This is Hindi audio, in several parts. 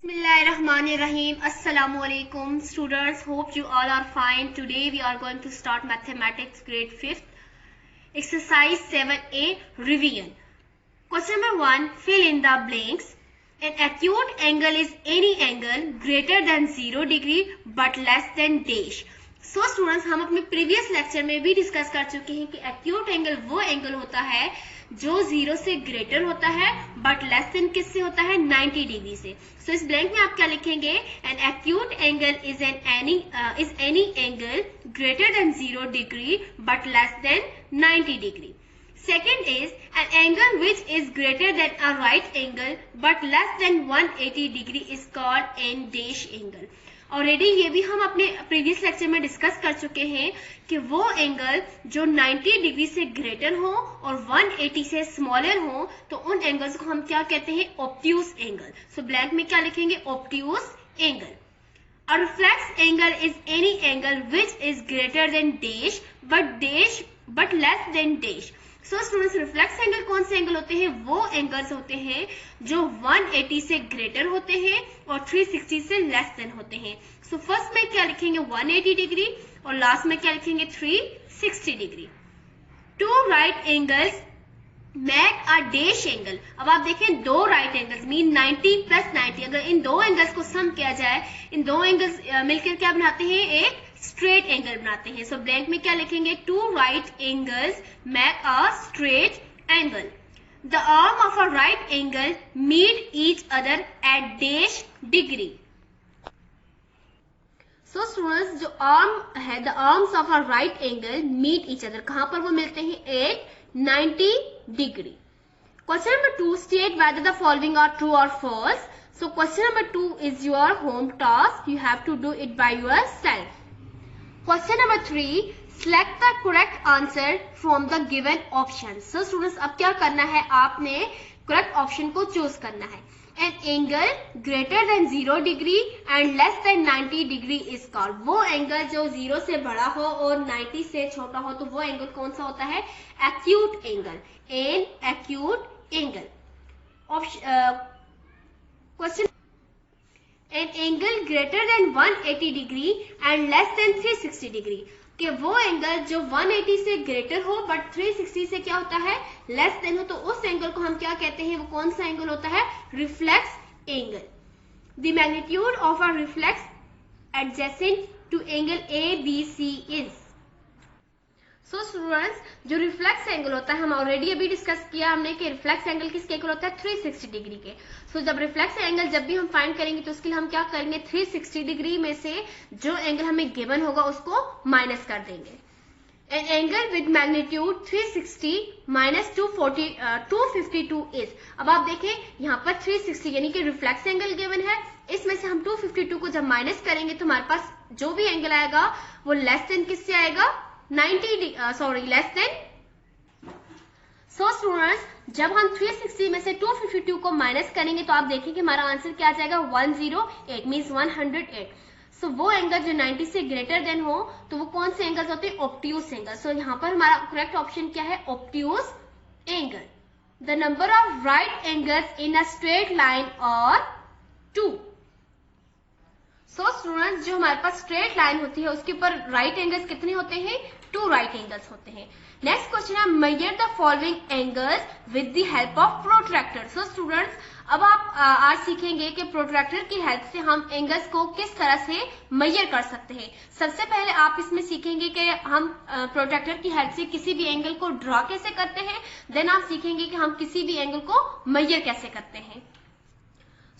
Bismillahirrahmanirrahim. Assalamu alaikum students. Hope you all are fine. Today we are going to start mathematics grade 5th. Exercise 7a revision. Question number 1. Fill in the blanks. An acute angle is any angle greater than 0 degree but less than dash. So students, हम अपने previous lecture में भी डिस्कस कर चुके हैं कि acute angle वो एंगल होता है जो 0 से ग्रेटर होता है बट लेस देन किससे होता है 90 डिग्री से. सो इस ब्लैंक में आप क्या लिखेंगे? An acute angle is any angle greater than 0 degree but less than 90 degree. Second is an angle which is greater than a right angle but less than 180 degree is called an dash angle. Already ये भी हम अपने प्रीवियस लेक्चर में डिस्कस कर चुके हैं कि वो एंगल जो 90 डिग्री से ग्रेटर हो और 180 से स्मॉलर हो तो उन एंगल्स को हम क्या कहते हैं? Obtuse angle. सो ब्लैंक में क्या लिखेंगे? Obtuse angle. A reflex angle is any angle which is greater than dash but less than dash. So students, reflex angle कौन से एंगल होते हैं? वो एंगल्स होते हैं जो 180 से ग्रेटर होते हैं और 360 से लेस देन होते हैं. सो फर्स्ट में क्या लिखेंगे? 180 डिग्री और लास्ट में क्या लिखेंगे? 360 degree. Two right angles make a dash angle. अब आप देखें, दो राइट एंगल्स मीन 90 प्लस 90. अगर इन दो एंगल्स को सम किया जाए, इन दो एंगल्स मिलकर क्या बनाते हैं? एक स्ट्रेट एंगल बनाते हैं. सो ब्लैंक में क्या लिखेंगे? Two right angles make a straight angle. The arm of a right angle meet each other at dash degree. So students, जो आर्म है, the arms of a right angle meet each other. कहां पर वो मिलते हैं? At 90 degree. Question number 2, state whether the following are true or false. So question number 2 is your home task. You have to do it by yourself. Question number 3, select the correct answer from the given options. So students, अब क्या करना है? आपने correct option को choose करना है. An angle greater than 0 degree and less than 90 degree is called. वो एंगल जो 0 से बड़ा हो और 90 से छोटा हो तो वो एंगल कौन सा होता है? Acute angle. An acute angle. Question, an angle greater than 180 degree and less than 360 degree. कि वो एंगल जो 180 से ग्रेटर हो बट 360 से क्या होता है? लेस देन हो, तो उस एंगल को हम क्या कहते हैं? वो कौन सा एंगल होता है? Reflex angle. The magnitude of a reflex adjacent to angle ABC is. So students, जो रिफ्लेक्स एंगल होता है, हम ऑलरेडी अभी डिस्कस किया हमने कि रिफ्लेक्स एंगल किसके इक्वल होता है? 360 डिग्री के. सो जब रिफ्लेक्स एंगल जब भी हम फाइंड करेंगे तो उसके लिए हम क्या करेंगे? 360 डिग्री में से जो एंगल हमें गिवन होगा उसको माइनस कर देंगे. An angle with magnitude 360 minus 252 is. अब आप देखें यहाँ पर 360 यानी कि रिफ्लेक्स एंगल गिवन है, इसमें से हम 252 को जब माइनस करेंगे तो हमारे पास जो भी एंगल आएगा वो लेस देन किससे आएगा? 90 लेस देन. सो स्टूडेंट्स, जब हम 360 में से 252 को माइनस करेंगे तो आप देखेंगे हमारा आंसर क्या आ जाएगा? 108 मीन्स 108. सो वो एंगल जो 90 से ग्रेटर देन हो तो वो कौन से एंगल्स होते हैं? Obtuse angle. सो यहाँ पर हमारा करेक्ट ऑप्शन क्या है? Obtuse angle. The number of right angles in a straight line are 2. So students, जो हमारे पास स्ट्रेट लाइन होती है उसके ऊपर राइट एंगल्स कितने होते हैं? 2 राइट एंगल्स होते हैं. नेक्स्ट क्वेश्चन है, measure the following angles with the help of protractor. So students, अब आप आज सीखेंगे कि प्रोट्रैक्टर की हेल्प से हम एंगल्स को किस तरह से मेजर कर सकते हैं. सबसे पहले आप इसमें सीखेंगे कि हम प्रोट्रैक्टर की हेल्प से किसी भी एंगल को ड्रॉ कैसे करते हैं. देन आप सीखेंगे कि हम किसी भी एंगल को मेजर कैसे करते हैं.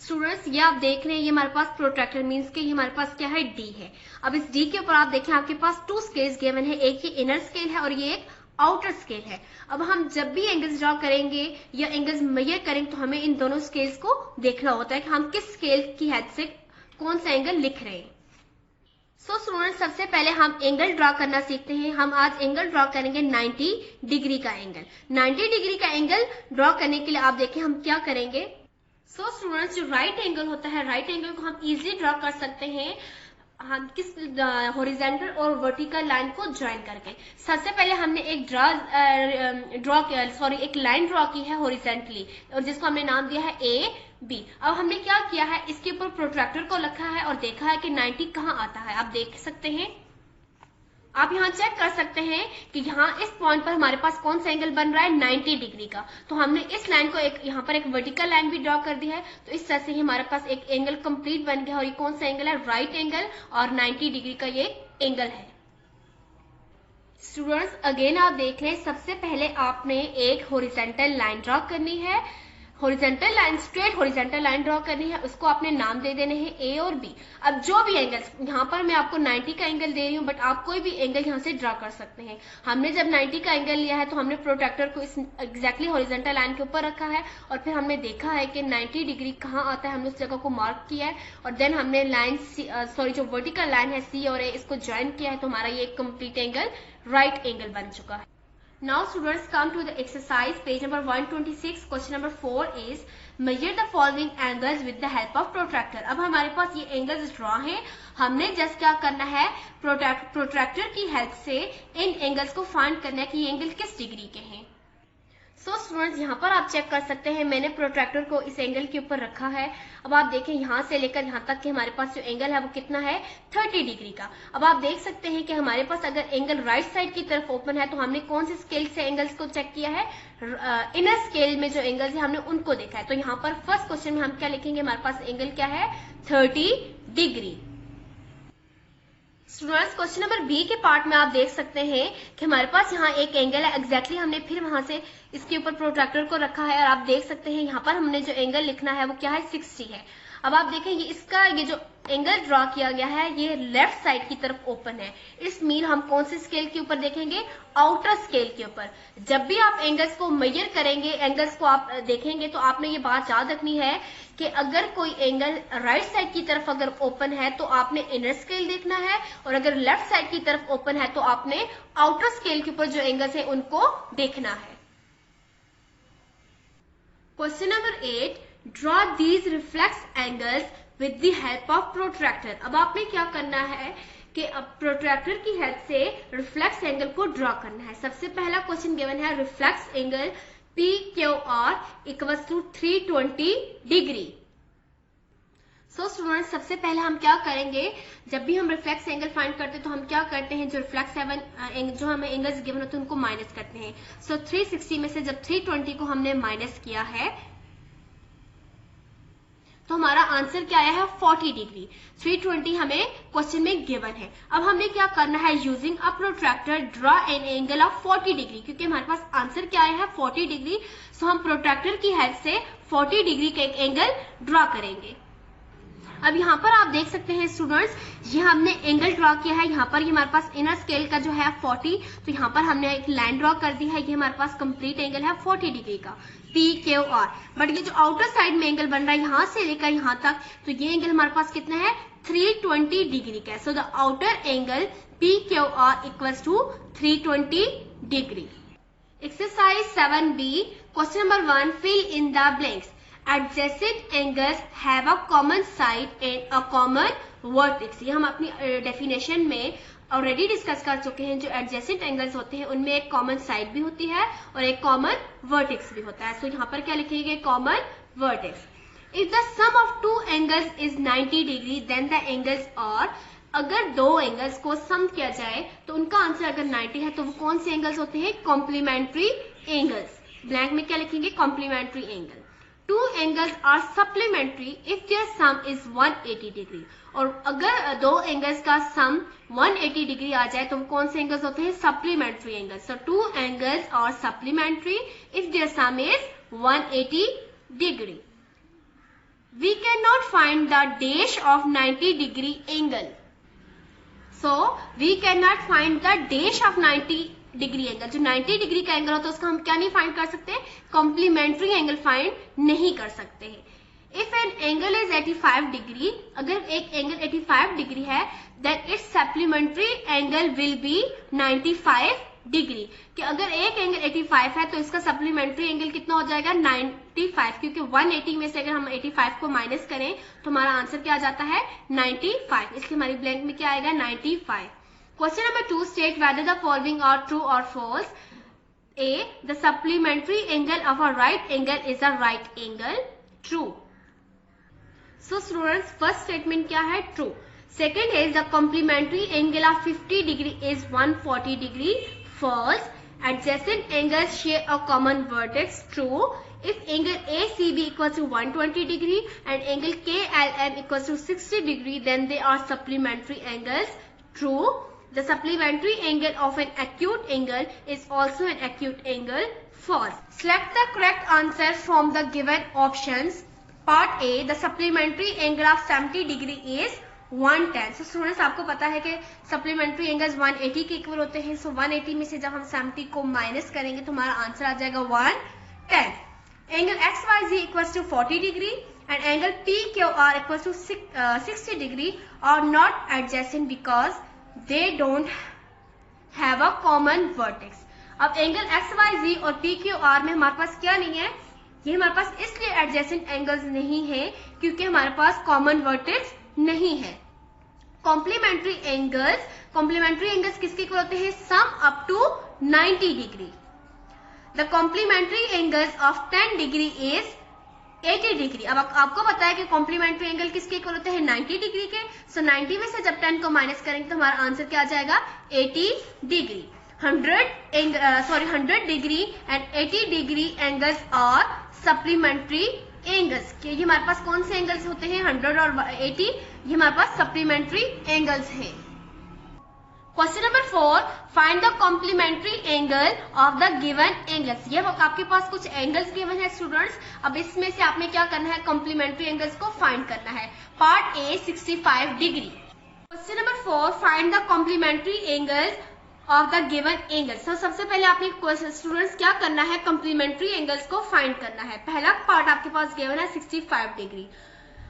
स्टूडेंट्स, ये आप देख रहे हैं, ये हमारे पास प्रोट्रैक्टर मीन्स के ये हमारे पास क्या है? डी है. अब इस डी के ऊपर आप देखें आपके पास 2 स्केल्स गिवन है. एक ये इनर स्केल है और ये एक आउटर स्केल है. अब हम जब भी एंगल्स ड्रॉ करेंगे या एंगल्स मेजर करेंगे तो हमें इन दोनों स्केल्स को देखना होता है कि हम किस स्केल की हेल्प से कौन सा एंगल लिख रहे हैं. सो स्टूडेंट्स, सबसे पहले हम एंगल ड्रॉ करना सीखते हैं. हम आज एंगल ड्रॉ करेंगे 90 डिग्री का एंगल. 90 डिग्री का एंगल ड्रॉ करने के लिए आप देखें हम क्या करेंगे. सो स्टूडेंट्स, जो राइट एंगल होता है, राइट एंगल को हम इजीली ड्रॉ कर सकते हैं. हम किस हॉरिजॉन्टल और वर्टिकल लाइन को ज्वाइन करके। सबसे पहले हमने एक एक लाइन ड्रॉ की है हॉरिजॉन्टली, और जिसको हमने नाम दिया है ए बी। अब हमने क्या किया है, इसके ऊपर प्रोट्रैक्टर को रखा है और देखा है कि 90 कहाँ आता है। आप देख सकते हैं, आप यहाँ चेक कर सकते हैं कि यहाँ इस पॉइंट पर हमारे पास कौन सा एंगल बन रहा है, 90 डिग्री का। तो हमने इस लाइन को यहाँ पर एक वर्टिकल लाइन भी ड्रॉ कर दी है। तो इस तरह से ही हमारे पास एक एंगल कंप्लीट बन गया। और ये कौन सा एंगल है, राइट एंगल, और 90 डिग्री का ये एंगल है। स्टूडेंट्स अगेन आप देख लें, सबसे पहले आपने एक हॉरिजॉन्टल लाइन ड्रॉ करनी है, horizontal line, straight horizontal line draw करनी है। उसको आपने नाम दे देने हैं ए और बी। अब जो भी एंगल्स, यहाँ पर मैं आपको 90 का एंगल दे रही हूँ, बट आप कोई भी एंगल यहाँ से ड्रॉ कर सकते हैं। हमने जब 90 का एंगल लिया है तो हमने प्रोट्रैक्टर को इस एग्जैक्टली हॉरिजॉन्टल लाइन के ऊपर रखा है, और फिर हमने देखा है कि 90 डिग्री कहाँ आता है, हमने उस जगह को मार्क किया है। और देन हमने लाइन जो वर्टिकल लाइन है सी और ए, इसको ज्वाइन किया है। तो हमारा ये कंप्लीट एंगल राइट एंगल बन चुका है। Now students come to the exercise page number 126. Question number 4 is measure the following angles with the help of protractor. अब हमारे पास ये एंगल्स ड्रॉ हैं, हमने जस्ट क्या करना है, प्रोट्रैक्टर की हेल्प से इन एंगल्स को फाइंड करना है कि ये एंगल किस डिग्री के हैं। सो स्टूडेंट्स यहाँ पर आप चेक कर सकते हैं, मैंने प्रोट्रैक्टर को इस एंगल के ऊपर रखा है। अब आप देखें यहाँ से लेकर यहाँ तक कि हमारे पास जो एंगल है वो कितना है, 30 डिग्री का। अब आप देख सकते हैं कि हमारे पास अगर एंगल राइट साइड की तरफ ओपन है तो हमने कौन से स्केल से एंगल्स को चेक किया है, इनर स्केल में जो एंगल्स है हमने उनको देखा है। तो यहाँ पर फर्स्ट क्वेश्चन में हम क्या लिखेंगे, हमारे पास एंगल क्या है, 30 degree. Students question number B के पार्ट में आप देख सकते हैं कि हमारे पास यहाँ एक एंगल है, एग्जैक्टली हमने फिर वहां से इसके ऊपर प्रोट्रैक्टर को रखा है, और आप देख सकते हैं यहाँ पर हमने जो एंगल लिखना है वो क्या है, 60 है। अब आप देखें ये जो एंगल ड्रॉ किया गया है ये लेफ्ट साइड की तरफ ओपन है। इस मीन हम कौन से स्केल के ऊपर देखेंगे, आउटर स्केल के ऊपर। जब भी आप एंगल्स को मेजर करेंगे, एंगल्स को आप देखेंगे, तो आपने ये बात याद रखनी है कि अगर कोई एंगल राइट साइड की तरफ अगर ओपन है तो आपने इनर स्केल देखना है, और अगर लेफ्ट साइड की तरफ ओपन है तो आपने आउटर स्केल के ऊपर जो एंगल्स है उनको देखना है। Question number 8, draw these reflex angles with the help of protractor. अब आपने क्या करना है कि अब प्रोट्रैक्टर की हेल्प से रिफ्लेक्स एंगल को ड्रॉ करना है। सबसे पहला क्वेश्चन गिवन है, reflex angle PQR equals to 320 degree. So students सबसे पहले हम क्या करेंगे, जब भी हम रिफ्लेक्स एंगल फाइंड करते हैं तो हम क्या करते हैं, जो रिफ्लेक्स जो हमें एंगल्स गिवन होते हैं उनको माइनस करते हैं। सो 360 में से जब 320 को हमने माइनस किया है तो हमारा आंसर क्या आया है, 40 डिग्री। 320 हमें क्वेश्चन में गिवन है। अब हमने क्या करना है, using a protractor draw an angle of 40 degree, क्योंकि हमारे पास आंसर क्या आया है, 40 डिग्री। सो हम प्रोट्रैक्टर की हेल्प से 40 डिग्री का एक एंगल ड्रॉ करेंगे। अब यहाँ पर आप देख सकते हैं स्टूडेंट्स, ये हमने एंगल ड्रॉ किया है। यहाँ पर ये हमारे पास इनर स्केल का जो है 40, तो यहाँ पर हमने एक लाइन ड्रॉ कर दी है। ये हमारे पास कंप्लीट एंगल है 40 डिग्री का, PQR। बट ये जो आउटर साइड में एंगल बन रहा है यहाँ से लेकर यहाँ तक, तो ये एंगल हमारे पास कितना है, 320 डिग्री का है। So the outer angle PQR equals to 320 degree. Exercise 7B, question number 1, fill in the blanks. Adjacent angles have a common side and a common vertex. ये हम अपनी डेफिनेशन में ऑलरेडी डिस्कस कर चुके हैं। जो एडजेसेंट एंगल्स होते हैं उनमें एक कॉमन साइड भी होती है और एक कॉमन वर्टेक्स भी होता है। सो यहाँ पर क्या लिखेंगे, common vertex. If the sum of two angles is 90 degree then the angles are, अगर दो एंगल्स को सम किया जाए तो उनका आंसर अगर 90 है तो वो कौन से एंगल्स होते हैं, कॉम्प्लीमेंट्री एंगल्स। ब्लैंक में क्या लिखेंगे, complementary angle. Two angles are supplementary if their sum is 180 degree, और अगर दो एंगल्स का सम 180 डिग्री आ जाए तो वो कौन से एंगल्स होते हैं, supplementary angles. So two angles are supplementary if their sum is 180 degree. We cannot find the dash of 90 degree angle. So we cannot find the dash of 90 degree angle. जो 90 डिग्री का एंगल होता है उसका हम क्या नहीं फाइंड कर सकते, कॉम्प्लीमेंट्री एंगल फाइंड नहीं कर सकते हैं। If an angle is 85 degree, अगर एक एंगल 85 डिग्री है, then its supplementary angle will be 95 degree. कि अगर एक एंगल 85 है तो इसका सप्लीमेंट्री एंगल कितना हो जाएगा 95, क्योंकि 180 में से अगर हम 85 को माइनस करें तो हमारा आंसर क्या आ जाता है 95, इसलिए हमारी ब्लैंक में क्या आएगा 95। Question number 2, state whether the following are true और false. A, the supplementary angle of a right angle is a right angle. True. So students, first statement क्या है true. Second is the complementary angle of 50 degree is 140 degree. False. Adjacent angles share a common vertex. True. If angle ACB equals to 120 degree and angle KLM equals to 60 degree, then they are supplementary angles. True. The supplementary angle of an acute angle is also an acute angle. False. Select the correct answer from the given options. Part A, the supplementary angle of 70 degree is 110. So students, आपको पता है कि supplementary angles 180 के इक्वल होते हैं. So 180 में से जब हम 70 को माइनस करेंगे तो हमारा आंसर आ जाएगा 110. Angle XYZ equals to 40 degree and angle PQR equals to 60 degree are not adjacent because they don't have a common vertex. अब एंगल XYZ और PQR में हमारे पास क्या नहीं है, ये हमारे पास इसलिए एडजेसेंट एंगल्स नहीं है क्योंकि हमारे पास कॉमन वर्टेक्स नहीं है. कॉम्प्लीमेंट्री एंगल्स किसके इक्वल होते हैं, sum up to 90 degree. The complementary angles of 10 degree is 80 degree. अब आपको पता है कि कॉम्प्लीमेंट्री एंगल किसके इक्वल होते हैं 90 डिग्री के. सो 90 में से जब 10 को माइनस करेंगे तो हमारा आंसर क्या आ जाएगा 80 degree. 100 degree and 80 degree angles और सप्लीमेंट्री एंगल्स. ये हमारे पास कौन से एंगल्स होते हैं 100 और 80, ये हमारे पास सप्लीमेंट्री एंगल्स हैं. Question number 4, find the complementary angle of the given angles. ये आपके पास कुछ एंगल्स गिवन है स्टूडेंट्स. अब इसमें से आपने क्या करना है, कॉम्प्लीमेंट्री एंगल्स को फाइंड करना है. Part A 65 degree. Question number 4, find the complementary angles of the given angles. तो सबसे पहले आपने स्टूडेंट्स क्या करना है, कॉम्प्लीमेंट्री एंगल्स को फाइंड करना है. पहला पार्ट आपके पास गिवन है 65 डिग्री.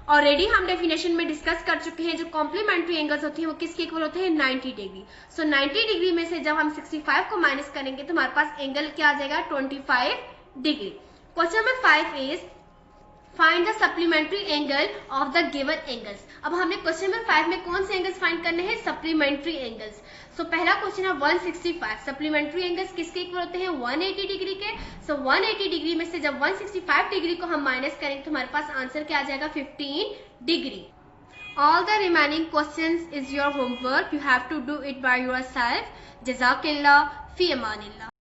ऑलरेडी हम डेफिनेशन में डिस्कस कर चुके हैं, जो कॉम्प्लीमेंट्री एंगल्स होती हैं वो किसके इक्वल होते हैं 90 डिग्री. सो 90 डिग्री में से जब हम 65 को माइनस करेंगे तो हमारे पास एंगल क्या आ जाएगा 25 degree. Question number 5 is find the supplementary angle of the given angles. अब हमने क्वेश्चन नंबर 5 में कौन से एंगल्स फाइंड करने हैं, सप्लीमेंट्री एंगल्स. सो पहला क्वेश्चन है 165. सप्लीमेंट्री एंगल्स किसके इक्वल होते हैं 180 डिग्री के. सो 180 डिग्री में से जब 165 डिग्री को हम माइनस करेंगे तो हमारे पास आंसर क्या आ जाएगा 15 degree. All the remaining questions is your homework. You have to do it by yourself. Jazakallah fi amanillah.